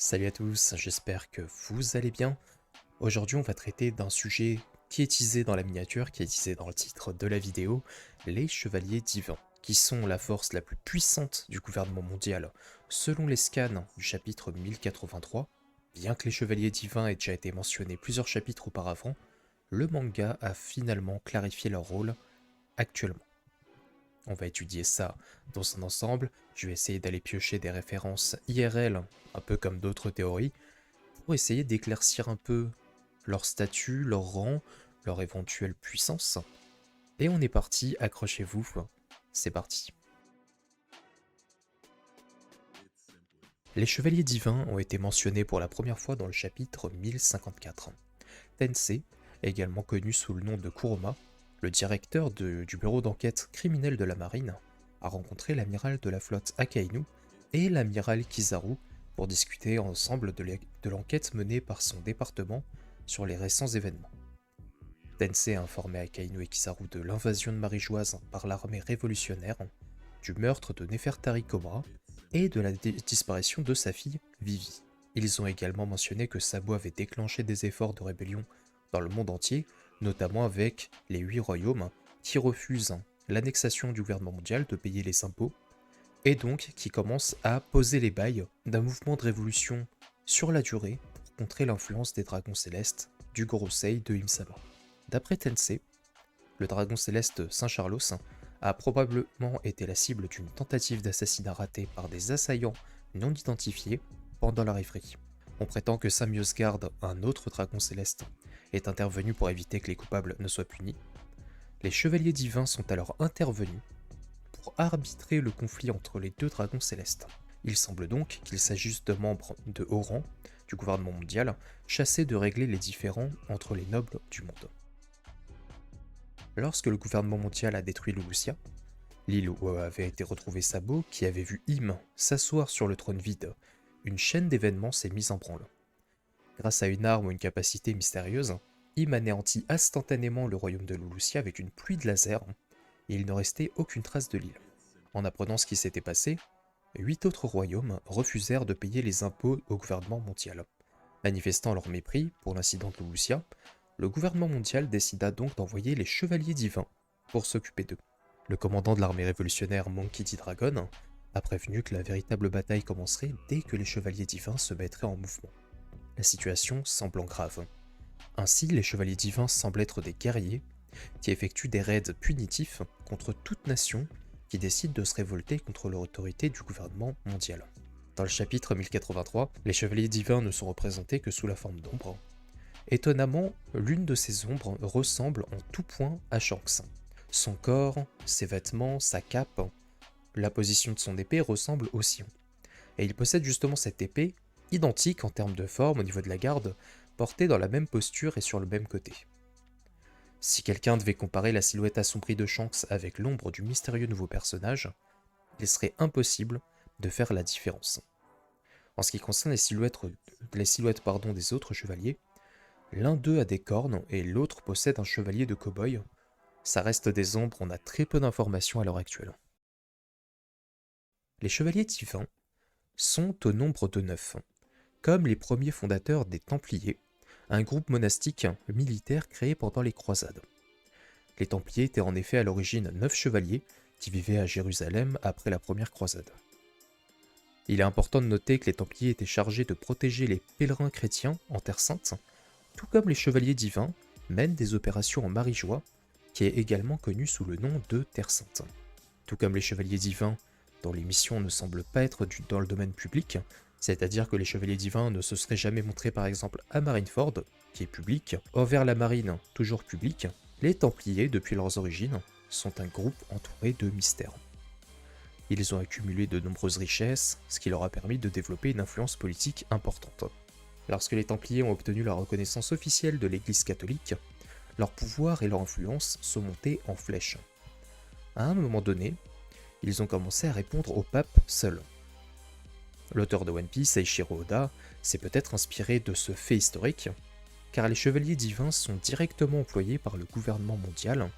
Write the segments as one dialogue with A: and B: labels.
A: Salut à tous, j'espère que vous allez bien. Aujourd'hui, on va traiter d'un sujet qui est teasé dans la miniature, qui est teasé dans le titre de la vidéo, les chevaliers divins, qui sont la force la plus puissante du gouvernement mondial, selon les scans du chapitre 1083. Bien que les chevaliers divins aient déjà été mentionnés plusieurs chapitres auparavant, le manga a finalement clarifié leur rôle actuellement. On va étudier ça dans un ensemble, je vais essayer d'aller piocher des références IRL, un peu comme d'autres théories, pour essayer d'éclaircir un peu leur statut, leur rang, leur éventuelle puissance. Et on est parti, accrochez-vous, c'est parti. Les chevaliers divins ont été mentionnés pour la première fois dans le chapitre 1054. Tensei, également connu sous le nom de Kuroma, le directeur du bureau d'enquête criminelle de la marine, a rencontré l'amiral de la flotte Akainu et l'amiral Kizaru pour discuter ensemble de l'enquête menée par son département sur les récents événements. Tensei a informé Akainu et Kizaru de l'invasion de Marie-Joise par l'armée révolutionnaire, du meurtre de Nefertari Cobra et de la disparition de sa fille Vivi. Ils ont également mentionné que Sabo avait déclenché des efforts de rébellion dans le monde entier, notamment avec les 8 royaumes qui refusent l'annexation du gouvernement mondial de payer les impôts, et donc qui commencent à poser les bails d'un mouvement de révolution sur la durée pour contrer l'influence des dragons célestes du Gorosei de Imsama. D'après Tensei, le dragon céleste Saint-Charlos a probablement été la cible d'une tentative d'assassinat ratée par des assaillants non identifiés pendant la rêverie. On prétend que Samiosgard, un autre dragon céleste, est intervenu pour éviter que les coupables ne soient punis. Les chevaliers divins sont alors intervenus pour arbitrer le conflit entre les deux dragons célestes. Il semble donc qu'il s'agisse de membres de haut rang du gouvernement mondial, chassés de régler les différends entre les nobles du monde. Lorsque le gouvernement mondial a détruit Lulusia, l'île où avait été retrouvé Sabo, qui avait vu Im s'asseoir sur le trône vide, une chaîne d'événements s'est mise en branle. Grâce à une arme ou une capacité mystérieuse, Im anéantit instantanément le royaume de Lulusia avec une pluie de lasers, et il ne restait aucune trace de l'île. En apprenant ce qui s'était passé, 8 autres royaumes refusèrent de payer les impôts au gouvernement mondial. Manifestant leur mépris pour l'incident de Lulusia, le gouvernement mondial décida donc d'envoyer les chevaliers divins pour s'occuper d'eux. Le commandant de l'armée révolutionnaire Monkey D. Dragon a prévenu que la véritable bataille commencerait dès que les chevaliers divins se mettraient en mouvement. La situation semblant grave. Ainsi, les chevaliers divins semblent être des guerriers qui effectuent des raids punitifs contre toute nation qui décide de se révolter contre l'autorité du gouvernement mondial. Dans le chapitre 1083, les chevaliers divins ne sont représentés que sous la forme d'ombres. Étonnamment, l'une de ces ombres ressemble en tout point à Shanks. Son corps, ses vêtements, sa cape, la position de son épée ressemblent au sien. Et il possède justement cette épée, identique en termes de forme au niveau de la garde, portée dans la même posture et sur le même côté. Si quelqu'un devait comparer la silhouette assombrie de Shanks avec l'ombre du mystérieux nouveau personnage, il serait impossible de faire la différence. En ce qui concerne les silhouettes des autres chevaliers, l'un d'eux a des cornes et l'autre possède un chevalier de cow-boy. Ça reste des ombres, on a très peu d'informations à l'heure actuelle. Les chevaliers divins sont au nombre de 9, comme les premiers fondateurs des Templiers, un groupe monastique militaire créé pendant les croisades. Les Templiers étaient en effet à l'origine 9 chevaliers qui vivaient à Jérusalem après la première croisade. Il est important de noter que les Templiers étaient chargés de protéger les pèlerins chrétiens en Terre Sainte, tout comme les chevaliers divins mènent des opérations en Marie-Joie, qui est également connue sous le nom de Terre Sainte. Tout comme les chevaliers divins, dont les missions ne semblent pas être dans le domaine public, c'est-à-dire que les chevaliers divins ne se seraient jamais montrés par exemple à Marineford, qui est public, envers la marine, toujours public, les Templiers, depuis leurs origines, sont un groupe entouré de mystères. Ils ont accumulé de nombreuses richesses, ce qui leur a permis de développer une influence politique importante. Lorsque les Templiers ont obtenu la reconnaissance officielle de l'Église catholique, leur pouvoir et leur influence sont montés en flèche. À un moment donné, ils ont commencé à répondre au pape seul. L'auteur de One Piece, Eiichiro Oda, s'est peut-être inspiré de ce fait historique, car les chevaliers divins sont directement employés par le gouvernement mondial,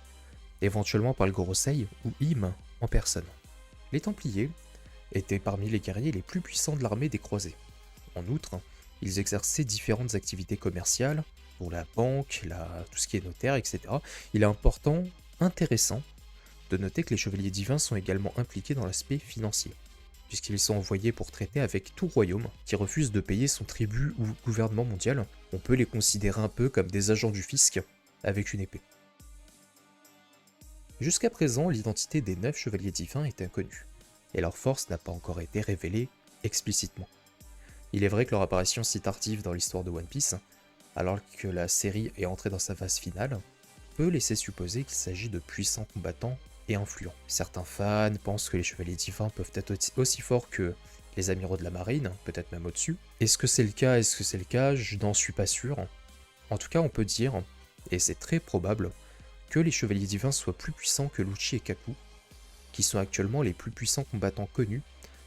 A: éventuellement par le Gorosei ou Im en personne. Les Templiers étaient parmi les guerriers les plus puissants de l'armée des croisés. En outre, ils exerçaient différentes activités commerciales, pour la banque, tout ce qui est notaire, etc. Il est intéressant, de noter que les chevaliers divins sont également impliqués dans l'aspect financier, puisqu'ils sont envoyés pour traiter avec tout royaume qui refuse de payer son tribut ou gouvernement mondial. On peut les considérer un peu comme des agents du fisc avec une épée. Jusqu'à présent, l'identité des 9 chevaliers divins est inconnue, et leur force n'a pas encore été révélée explicitement. Il est vrai que leur apparition si tardive dans l'histoire de One Piece, alors que la série est entrée dans sa phase finale, peut laisser supposer qu'il s'agit de puissants combattants et influents. Certains fans pensent que les chevaliers divins peuvent être aussi forts que les amiraux de la marine, peut-être même au-dessus. Est-ce que c'est le cas? Je n'en suis pas sûr. En tout cas, on peut dire, et c'est très probable, que les chevaliers divins soient plus puissants que Lucci et Kaku, qui sont actuellement les plus puissants combattants connus,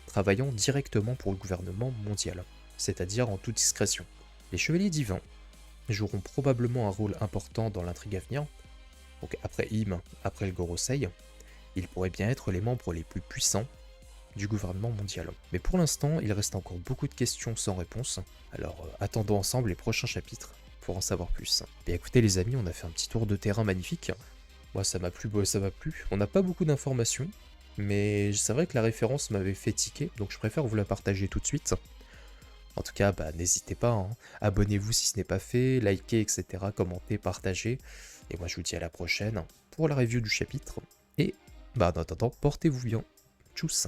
A: travaillant directement pour le gouvernement mondial, c'est-à-dire en toute discrétion. Les chevaliers divins joueront probablement un rôle important dans l'intrigue à venir, donc après Im, après le Gorosei, ils pourraient bien être les membres les plus puissants du gouvernement mondial. Mais pour l'instant, il reste encore beaucoup de questions sans réponse, alors attendons ensemble les prochains chapitres pour en savoir plus. Et écoutez les amis, on a fait un petit tour de terrain magnifique. Moi ça m'a plu, ça m'a plu. On n'a pas beaucoup d'informations, mais c'est vrai que la référence m'avait fait tiquer, donc je préfère vous la partager tout de suite. En tout cas, n'hésitez pas, hein. Abonnez-vous si ce n'est pas fait, likez, etc., commentez, partagez. Et moi je vous dis à la prochaine pour la review du chapitre. Et en attendant, portez-vous bien. Tchuss.